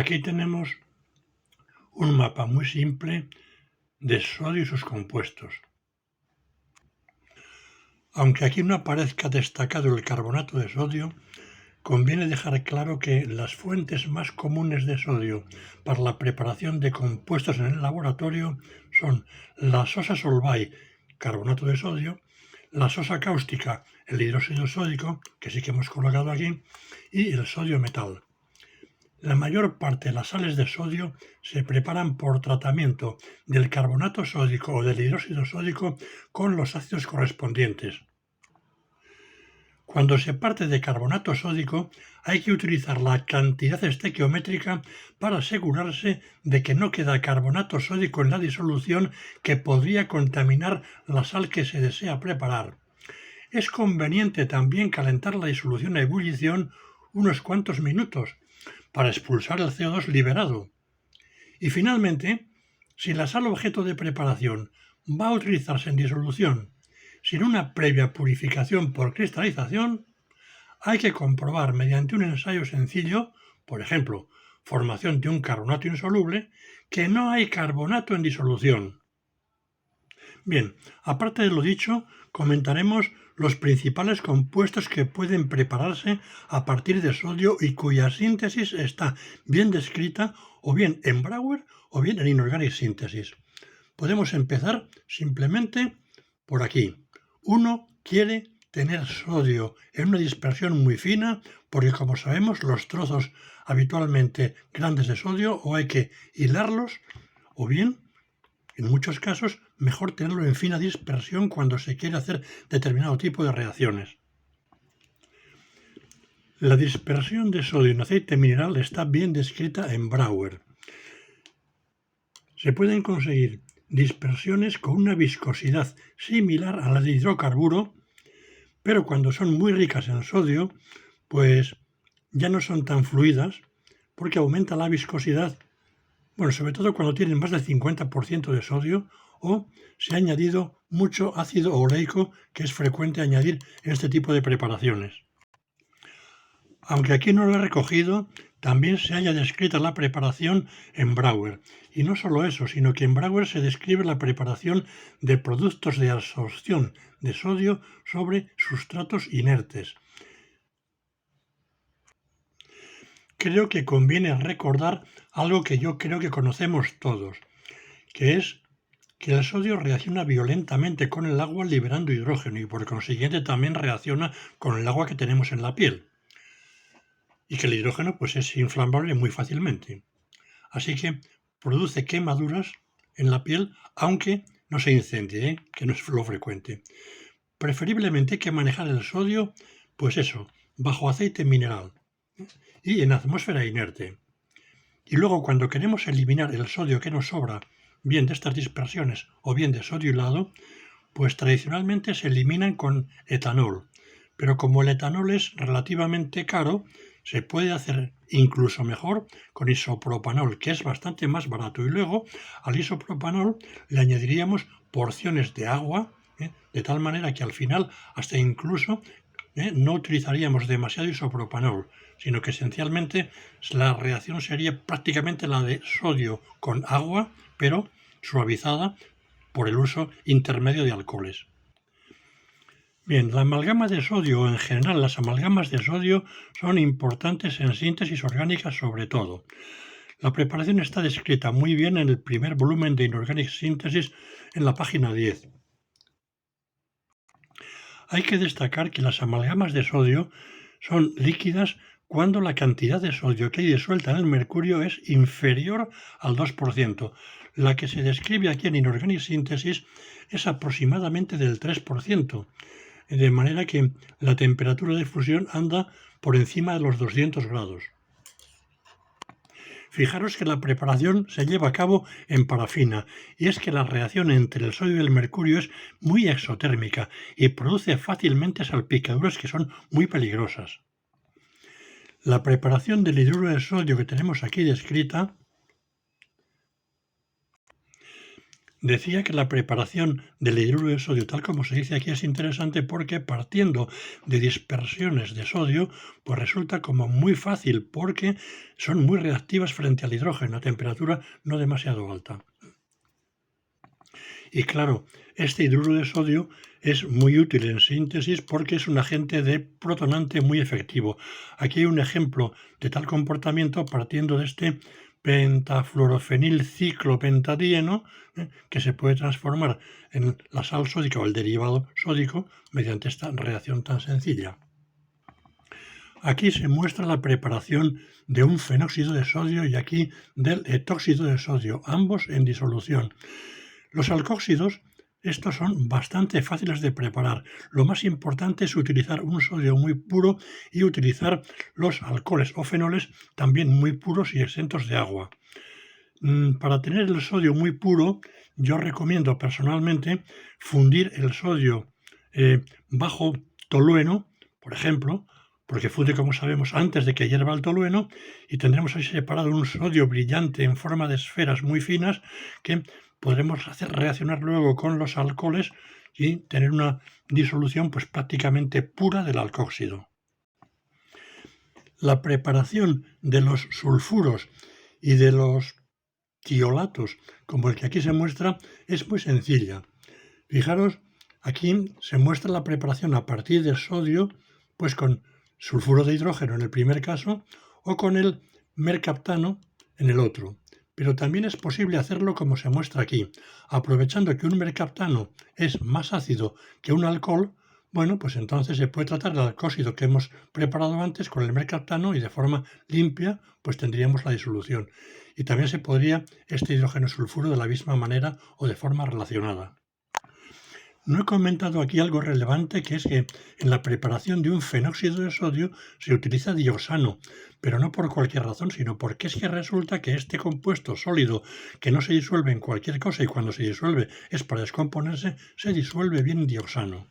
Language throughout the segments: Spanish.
Aquí tenemos un mapa muy simple de sodio y sus compuestos. Aunque aquí no aparezca destacado el carbonato de sodio, conviene dejar claro que las fuentes más comunes de sodio para la preparación de compuestos en el laboratorio son la sosa solvay, carbonato de sodio, la sosa cáustica, el hidróxido sódico, que sí que hemos colocado aquí, y el sodio metal. La mayor parte de las sales de sodio se preparan por tratamiento del carbonato sódico o del hidróxido sódico con los ácidos correspondientes. Cuando se parte de carbonato sódico, hay que utilizar la cantidad estequiométrica para asegurarse de que no queda carbonato sódico en la disolución que podría contaminar la sal que se desea preparar. Es conveniente también calentar la disolución a ebullición unos cuantos minutos para expulsar el CO2 liberado. Y finalmente, si la sal objeto de preparación va a utilizarse en disolución sin una previa purificación por cristalización, hay que comprobar mediante un ensayo sencillo, por ejemplo, formación de un carbonato insoluble, que no hay carbonato en disolución. Bien, aparte de lo dicho, comentaremos los principales compuestos que pueden prepararse a partir de sodio y cuya síntesis está bien descrita o bien en Brouwer o bien en Inorganic Synthesis. Podemos empezar simplemente por aquí. Uno quiere tener sodio en una dispersión muy fina porque, como sabemos, los trozos habitualmente grandes de sodio o hay que hilarlos o bien, en muchos casos, mejor tenerlo en fina dispersión cuando se quiere hacer determinado tipo de reacciones. La dispersión de sodio en aceite mineral está bien descrita en Brouwer. Se pueden conseguir dispersiones con una viscosidad similar a la de hidrocarburo, pero cuando son muy ricas en sodio, pues ya no son tan fluidas porque aumenta la viscosidad, sobre todo cuando tienen más del 50% de sodio o se ha añadido mucho ácido oleico, que es frecuente añadir en este tipo de preparaciones. Aunque aquí no lo he recogido, también se halla descrita la preparación en Brouwer. Y no solo eso, sino que en Brouwer se describe la preparación de productos de absorción de sodio sobre sustratos inertes. Creo que conviene recordar algo que yo creo que conocemos todos, que es que el sodio reacciona violentamente con el agua liberando hidrógeno y por consiguiente también reacciona con el agua que tenemos en la piel. Y que el hidrógeno pues es inflamable muy fácilmente. Así que produce quemaduras en la piel, aunque no se incendie, que no es lo frecuente. Preferiblemente hay que manejar el sodio, pues eso, bajo aceite mineral y en atmósfera inerte. Y luego cuando queremos eliminar el sodio que nos sobra, bien de estas dispersiones o bien de sodio hilado, pues tradicionalmente se eliminan con etanol. Pero como el etanol es relativamente caro, se puede hacer incluso mejor con isopropanol, que es bastante más barato. Y luego al isopropanol le añadiríamos porciones de agua, de tal manera que al final hasta incluso no utilizaríamos demasiado isopropanol, sino que esencialmente la reacción sería prácticamente la de sodio con agua, pero suavizada por el uso intermedio de alcoholes. Bien, la amalgama de sodio o en general las amalgamas de sodio son importantes en síntesis orgánica sobre todo. La preparación está descrita muy bien en el primer volumen de Inorganic Synthesis en la página 10. Hay que destacar que las amalgamas de sodio son líquidas cuando la cantidad de sodio que hay disuelta en el mercurio es inferior al 2%. La que se describe aquí en Inorganic Synthesis es aproximadamente del 3%. De manera que la temperatura de fusión anda por encima de los 200 grados. Fijaros que la preparación se lleva a cabo en parafina, y es que la reacción entre el sodio y el mercurio es muy exotérmica y produce fácilmente salpicaduras que son muy peligrosas. La preparación del hidruro de sodio que tenemos aquí descrita Decía que la preparación del hidruro de sodio, tal como se dice aquí, es interesante porque partiendo de dispersiones de sodio, pues resulta como muy fácil porque son muy reactivas frente al hidrógeno a temperatura no demasiado alta. Y claro, este hidruro de sodio es muy útil en síntesis porque es un agente de protonante muy efectivo. Aquí hay un ejemplo de tal comportamiento partiendo de este pentafluorofenil ciclopentadieno, que se puede transformar en la sal sódica o el derivado sódico mediante esta reacción tan sencilla. Aquí se muestra la preparación de un fenóxido de sodio y aquí del etóxido de sodio, ambos en disolución. Los alcóxidos, estos son bastante fáciles de preparar. Lo más importante es utilizar un sodio muy puro y utilizar los alcoholes o fenoles también muy puros y exentos de agua. Para tener el sodio muy puro, yo recomiendo personalmente fundir el sodio bajo tolueno, por ejemplo, porque funde, como sabemos, antes de que hierva el tolueno, y tendremos ahí separado un sodio brillante en forma de esferas muy finas que podremos hacer reaccionar luego con los alcoholes y tener una disolución pues prácticamente pura del alcóxido. La preparación de los sulfuros y de los tiolatos, como el que aquí se muestra, es muy sencilla. Fijaros, aquí se muestra la preparación a partir de sodio, pues con sulfuro de hidrógeno en el primer caso, o con el mercaptano en el otro. Pero también es posible hacerlo como se muestra aquí, aprovechando que un mercaptano es más ácido que un alcohol. Bueno, pues entonces se puede tratar el alcóxido que hemos preparado antes con el mercaptano y de forma limpia, pues tendríamos la disolución. Y también se podría este hidrógeno sulfuro de la misma manera o de forma relacionada. No he comentado aquí algo relevante, que es que en la preparación de un fenóxido de sodio se utiliza dioxano, pero no por cualquier razón, sino porque es que resulta que este compuesto sólido que no se disuelve en cualquier cosa y cuando se disuelve es para descomponerse, se disuelve bien en dioxano.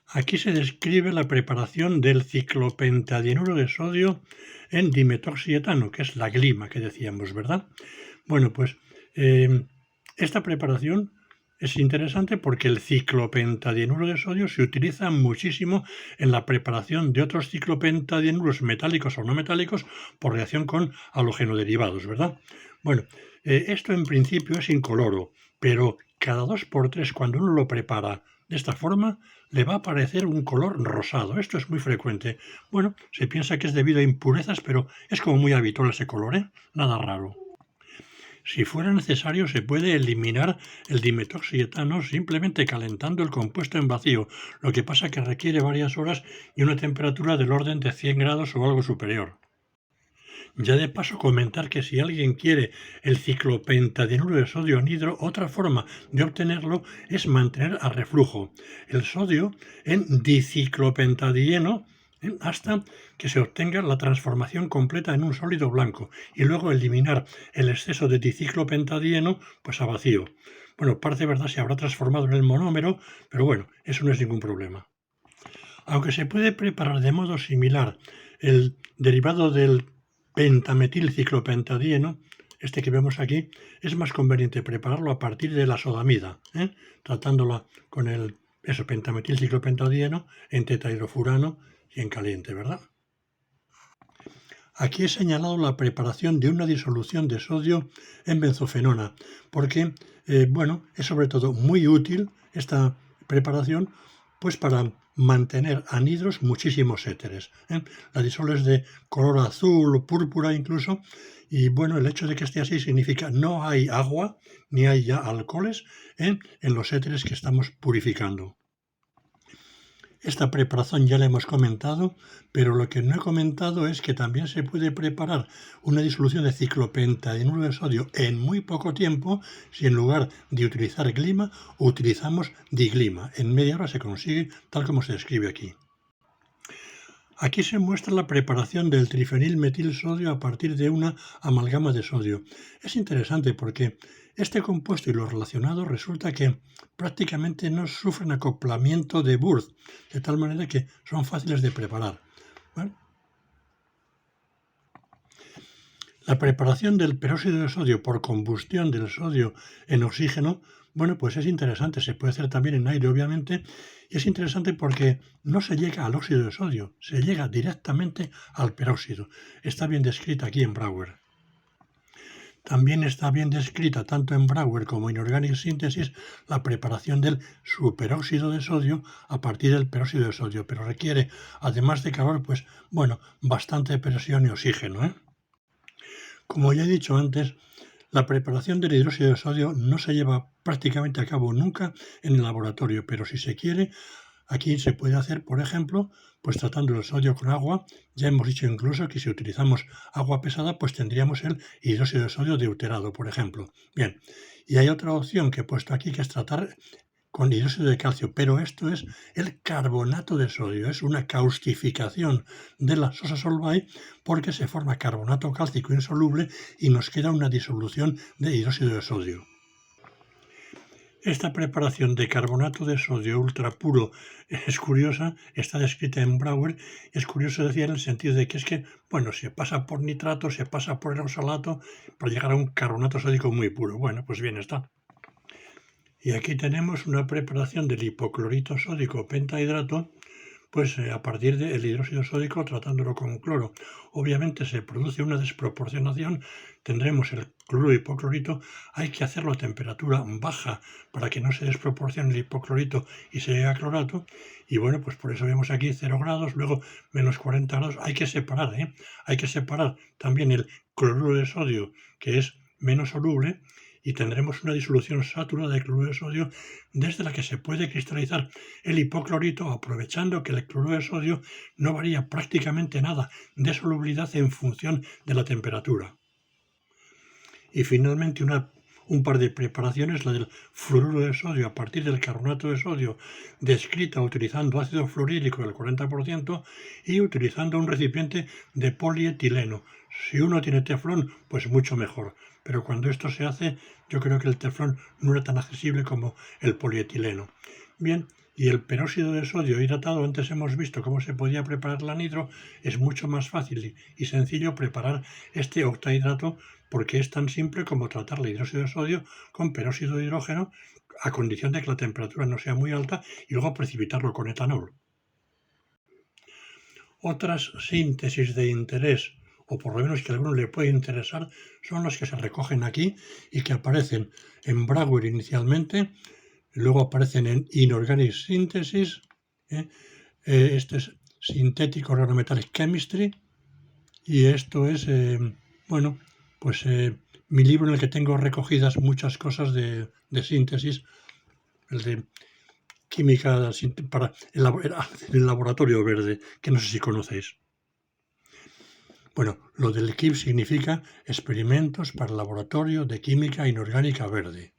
Aquí se describe la preparación del ciclopentadienuro de sodio en dimetoxietano, que es la glima que decíamos, ¿verdad? Bueno, pues esta preparación es interesante porque el ciclopentadienuro de sodio se utiliza muchísimo en la preparación de otros ciclopentadienuros metálicos o no metálicos por reacción con halogenoderivados, ¿verdad? Bueno, esto en principio es incoloro, pero cada 2x3 cuando uno lo prepara de esta forma le va a aparecer un color rosado. Esto es muy frecuente. Bueno, se piensa que es debido a impurezas, pero es como muy habitual ese color, ¿eh? Nada raro. Si fuera necesario, se puede eliminar el dimetoxietano simplemente calentando el compuesto en vacío, lo que pasa que requiere varias horas y una temperatura del orden de 100 grados o algo superior. Ya de paso comentar que si alguien quiere el ciclopentadienuro de sodio anhidro, otra forma de obtenerlo es mantener a reflujo el sodio en diciclopentadieno hasta que se obtenga la transformación completa en un sólido blanco y luego eliminar el exceso de diciclopentadieno pues a vacío. Bueno, parte verdad se habrá transformado en el monómero, pero bueno, eso no es ningún problema. Aunque se puede preparar de modo similar el derivado del pentametilciclopentadieno, este que vemos aquí, es más conveniente prepararlo a partir de la sodamida, tratándola con el pentametilciclopentadieno en tetahidrofurano y en caliente, ¿verdad? Aquí he señalado la preparación de una disolución de sodio en benzofenona, porque, es sobre todo muy útil esta preparación, pues para mantener anhidros muchísimos éteres. La disol es de color azul o púrpura incluso, y bueno, el hecho de que esté así significa no hay agua, ni hay ya alcoholes en los éteres que estamos purificando. Esta preparación ya la hemos comentado, pero lo que no he comentado es que también se puede preparar una disolución de ciclopentadienuro de sodio en muy poco tiempo si en lugar de utilizar glima utilizamos diglima. En media hora se consigue tal como se describe aquí. Aquí se muestra la preparación del trifenilmetilsodio a partir de una amalgama de sodio. Es interesante porque este compuesto y los relacionados resulta que prácticamente no sufren acoplamiento de Würth, de tal manera que son fáciles de preparar. Bueno, La preparación del peróxido de sodio por combustión del sodio en oxígeno, bueno, pues es interesante, se puede hacer también en aire, obviamente, y es interesante porque no se llega al óxido de sodio, se llega directamente al peróxido. Está bien descrita aquí en Brouwer. También está bien descrita tanto en Brouwer como en Organic Synthesis la preparación del superóxido de sodio a partir del peróxido de sodio, pero requiere, además de calor, pues bueno, bastante presión y oxígeno, ¿eh? Como ya he dicho antes, la preparación del hidróxido de sodio no se lleva prácticamente a cabo nunca en el laboratorio, pero si se quiere, aquí se puede hacer, por ejemplo, pues tratando el sodio con agua. Ya hemos dicho incluso que si utilizamos agua pesada, pues tendríamos el hidróxido de sodio deuterado, por ejemplo. Bien, y hay otra opción que he puesto aquí, que es tratar con hidróxido de calcio, pero esto es el carbonato de sodio, es una caustificación de la sosa Solvay porque se forma carbonato cálcico insoluble y nos queda una disolución de hidróxido de sodio. Esta preparación de carbonato de sodio ultra puro es curiosa, está descrita en Brouwer, es curioso decir en el sentido de que es que, bueno, se pasa por nitrato, se pasa por el oxalato para llegar a un carbonato sódico muy puro. Bueno, pues bien está. Y aquí tenemos una preparación del hipoclorito sódico pentahidrato, pues a partir del hidróxido sódico tratándolo con cloro. Obviamente se produce una desproporcionación, tendremos el cloruro de hipoclorito, hay que hacerlo a temperatura baja para que no se desproporcione el hipoclorito y se llegue a clorato, y bueno, pues por eso vemos aquí 0 grados, luego menos 40 grados, hay que separar, hay que separar también el cloruro de sodio, que es menos soluble, y tendremos una disolución saturada de cloruro de sodio desde la que se puede cristalizar el hipoclorito, aprovechando que el cloruro de sodio no varía prácticamente nada de solubilidad en función de la temperatura. Y finalmente un par de preparaciones, la del fluoruro de sodio a partir del carbonato de sodio, descrita utilizando ácido fluorídrico del 40% y utilizando un recipiente de polietileno. Si uno tiene teflón, pues mucho mejor. Pero cuando esto se hace, yo creo que el teflón no era tan accesible como el polietileno. Bien, y el peróxido de sodio hidratado, antes hemos visto cómo se podía preparar la nitro, es mucho más fácil y sencillo preparar este octahidrato porque es tan simple como tratar el hidróxido de sodio con peróxido de hidrógeno a condición de que la temperatura no sea muy alta y luego precipitarlo con etanol. Otras síntesis de interés, o por lo menos que a alguno le puede interesar, son las que se recogen aquí y que aparecen en Brouwer inicialmente, luego aparecen en Inorganic Synthesis, este es Synthetic Organometallic Chemistry, y esto es, bueno, pues mi libro en el que tengo recogidas muchas cosas de síntesis, el de química para el laboratorio verde, que no sé si conocéis. Bueno, lo del KIV significa experimentos para el laboratorio de química inorgánica verde.